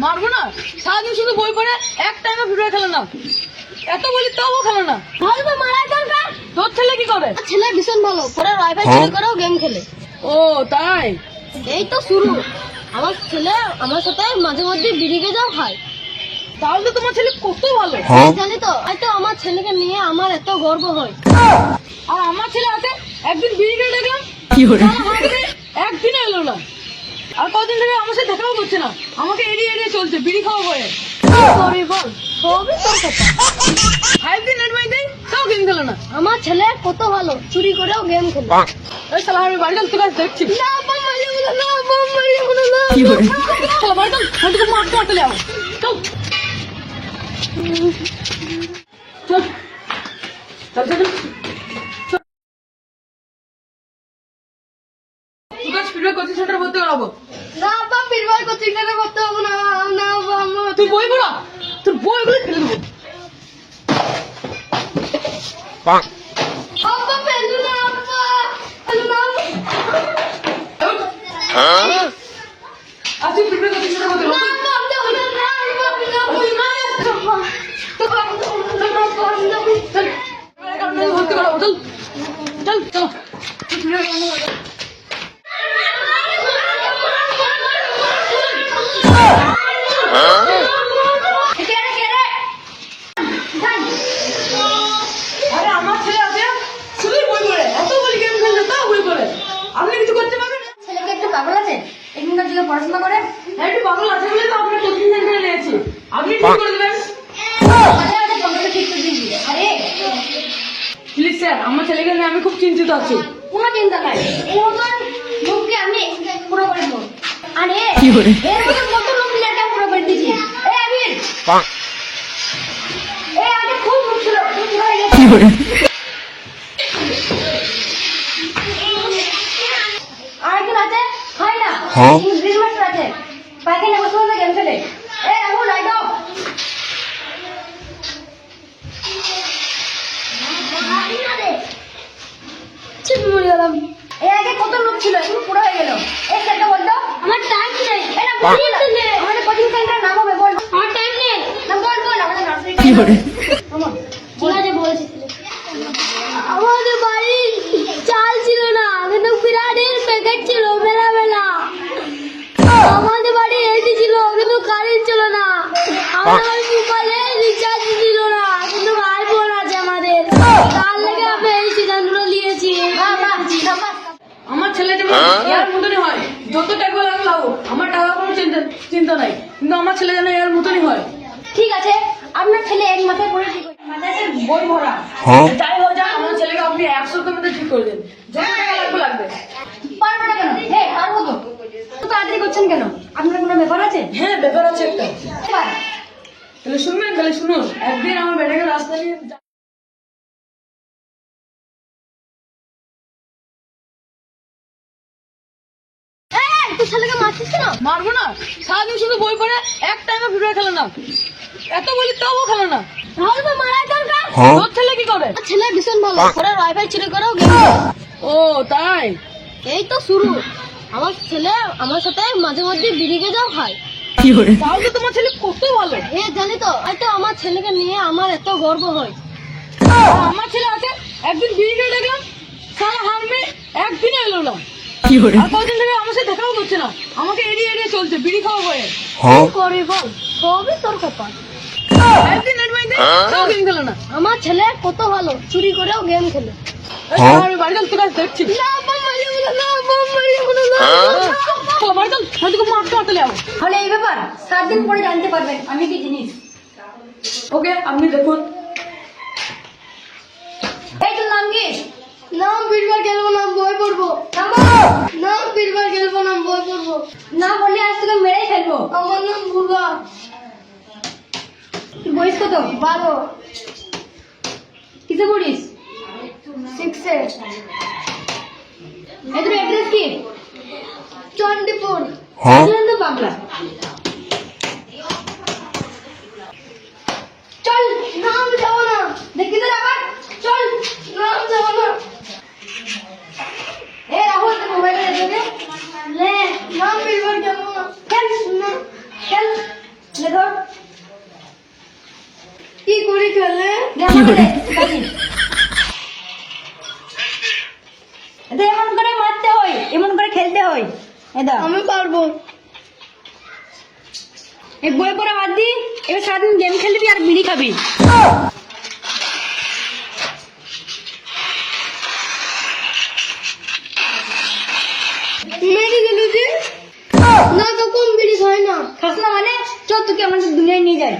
মারবো না, সারাদিন শুধু বই পড়ে এক টাইমে ফ্রি ফায়ার খেলে না। এত বলি তাও খেলে না। ভালো মারার দরকার। তোর ছেলে কি করে? ছেলে ভীষণ ভালো, পরে ওয়াইফাই চুরি করেও গেম খেলে। ও তাই? এই তো শুরু। আমার ছেলে আমার সাথে মাঝে মধ্যে বিড়ি গেজাও খায়। তাহলে তো তোমার ছেলে কত ভালো। জানি তো, হয়তো আমার ছেলেকে নিয়ে আমার এত গর্ব হয়। আর আমার ছেলে আছে, একদিন বিড়ি খেয়ে দেখলাম একদিন এলো না। আর কদিন ধরে আমার সাথে দেখাও করছে না, আমাকে এড়িয়ে এড়িয়ে চলছে বিড়ি খাওয়া হয়ে। সরি বল, সবই তোর কথা। 5 দিন নেট মাই দেই, তাও গেম খেলে না। আমার ছেলে কত ভালো, চুরি করেও গেম খেলে। এই শালা আমি বাড়ি তোর কাছে দেখছি। না বাবা মারিও না, না বাবা মারিও না, না। শালা বাড়ি চল, আমি তোকে মারতে মারতে যাবো। চল চল চল চল চল। তুই কাজ ফিরে কোচিং সেন্টার ভর্তি করাবো। না বাবা বিরবার কোচিং থেকে করতে হবে না, না বাবা। তুই বই পড়া, তোর বইগুলো ফেলে দেবো। বাবা ফেলু না, বাবা ফেলু না। আর তুই ফিরে কোচিং সেন্টার ভর্তি না করাবো। বাবা দেবো না, না বাবা না বই না। ভর্তি করাবো, চল চল চল। তুই ফিরে আরে আমার ছেলে আছে, শুধুই বই পড়ে, এত বলি গেম খেলতে তাও বই পড়ে। আপনি কিছু করতে পারবেন না? ছেলেকে একটু পাগল আছে, এখানকার দিকে পড়াশোনা করে। হ্যাঁ একটু পাগল আছে বলে তো আপনার কোচিং সেন্টারে নিয়েছি। আপনি ঠিক করে দেবেন আরে আরে বন্ধুকে ঠিক করে দিবি। আরে প্লিজ স্যার, আমার ছেলেকে নিয়ে আমি খুব চিন্তিত আছি। কোনো চিন্তা নাই, এই মতন লোককে আমি পুরো করে দেবো। আরে এর মতন কত লোক লেটা পুরো করে দিয়েছি। এই আবির এই আগে খুব লোক ছিল, খুব পুরো হয়ে গেছে। আরেকজন আছে হয় না, ইংলিশ মাস্টার আছে, পাইখানা বসে বসে গেম খেলে। এই রাহুল লাইট অফ। ঠিক মরে গেলাম। এর আগে কত লোক ছিল, এখন পুরো হয়ে গেল। এই সেটা বলতো আমার টাইম নেই। এটা বলি না, আমাদের কোচিং সেন্টার নাম হবে বল। আমার টাইম নেই, না বল বল আমাদের নার্সারি কি করে। ঠিক আছে বলেছি। আমাদের বাড়ি চাল ছিল না, কিন্তু বিরাটের প্যাকেট ছিল মেলা মেলা। আমাদের বাড়ি এসি ছিল, কিন্তু কারেন্ট ছিল না। আমার মোবাইলে রিচার্জ ছিল না, কিন্তু আইফোন আছে আমাদের। তার লেগে আমি এই সিদ্ধান্তটা নিয়েছি। আমার ছেলে যেমন এর মতনই হয়, যত টাকা লাগলো আমার টাকা কোনো চিন্তা নাই, কিন্তু আমার ছেলে যেন এর মতনই হয়। ঠিক আছে, আপনার ছেলে এক মাথায় পড়ে ঠিক হয়েছে। মাদ্রাসার বই ভরা, যাই হোক যাক, আমার ছেলেকে আপনি 100 মধ্যে ঠিক করে দেন। যত টাকা লাগবে। পারবো না কেন? হ্যাঁ পারবো তো। তো তাড়াতাড়ি করছেন কেন? আপনার কোনো ব্যাপার আছে? হ্যাঁ ব্যাপার আছে একটা। এবার তাহলে শুনবেন, তাহলে শুনুন। একদিন আমার বেটাকে রাস্তা দিয়ে তুই ছেলেকে মারছিস কেন? মারবো না, সারাদিন শুধু বই পড়ে এক টাইমে ফ্রি ফায়ার খেলে না। এত বলি তাও খেলে না। ভালো মারার দরকার। তোর ছেলে কি করে? ছেলে ভীষণ ভালো, পরে ওয়াইফাই চুরি করেও গেম খেলে। ও তাই? এই তো শুরু। আমার ছেলে আমার সাথে মাঝে মধ্যে বিড়ি গেজাও খায়। তাহলে তো তোমার ছেলে কত ভালো। জানি তো, হয়তো আমার ছেলেকে নিয়ে আমার এত গর্ব হয়। আর আমার ছেলে আছে, একদিন বিড়ি খেয়ে দেখলাম সারা হারমে একদিন এলো না। আর কদিন ধরে আমার সাথে দেখাও করছে না, আমাকে এড়িয়ে এড়িয়ে চলছে বিড়ি খাওয়া হয়ে। করি বল, সবই তোর কথা। একদিন নেট মাই দেই, তাও গেম খেলে না। আমার ছেলে কত ভালো, চুরি করেও গেম খেলে। এই শালা আমি বাড়ি তোর কাছে দেখছি। না বাবা মারিও না, না বাবা মারিও না, না। শালা বাড়ি চল, আমি তোকে মারতে মারতে যাবো। তাহলে এই ব্যাপার 7 দিন পরে জানতে পারবেন আমি কি জিনিস। ওকে আপনি দেখুন। এই তোর নাম কি? নাম বীরবার খেলবো না, বই পড়বো। নাম বীরবার খেলবো না, বই পড়বো। না বললে আজ তোকে মেরেই ফেলবো। আমার নাম বুবা। তুই বয়স কত? 12। কিসে পড়িস? 6-এ। এই তোর অ্যাড্রেস কি? চণ্ডীপুর। তো বাংলা। চল নাম যাবো না, দেখি তো আবার চল নাম যাবো না। এ রাহুল তুই মোবাইলে দেখে লে নাম বীরবার যাবো না, খেল না খেল। দেখো কি করে খেলে? এটা এমন করে মারতে হয়, এমন করে খেলতে হয়। এটা আমি পারবো। এই বই পড়া বাদ দি, এবার সারাদিন গেম খেলবি আর বিড়ি খাবি। মেরে দিল যে। না তখন বিড়ি খায় না। খাস না মানে চল তোকে আমাদের দুনিয়ায় নিয়ে যাই।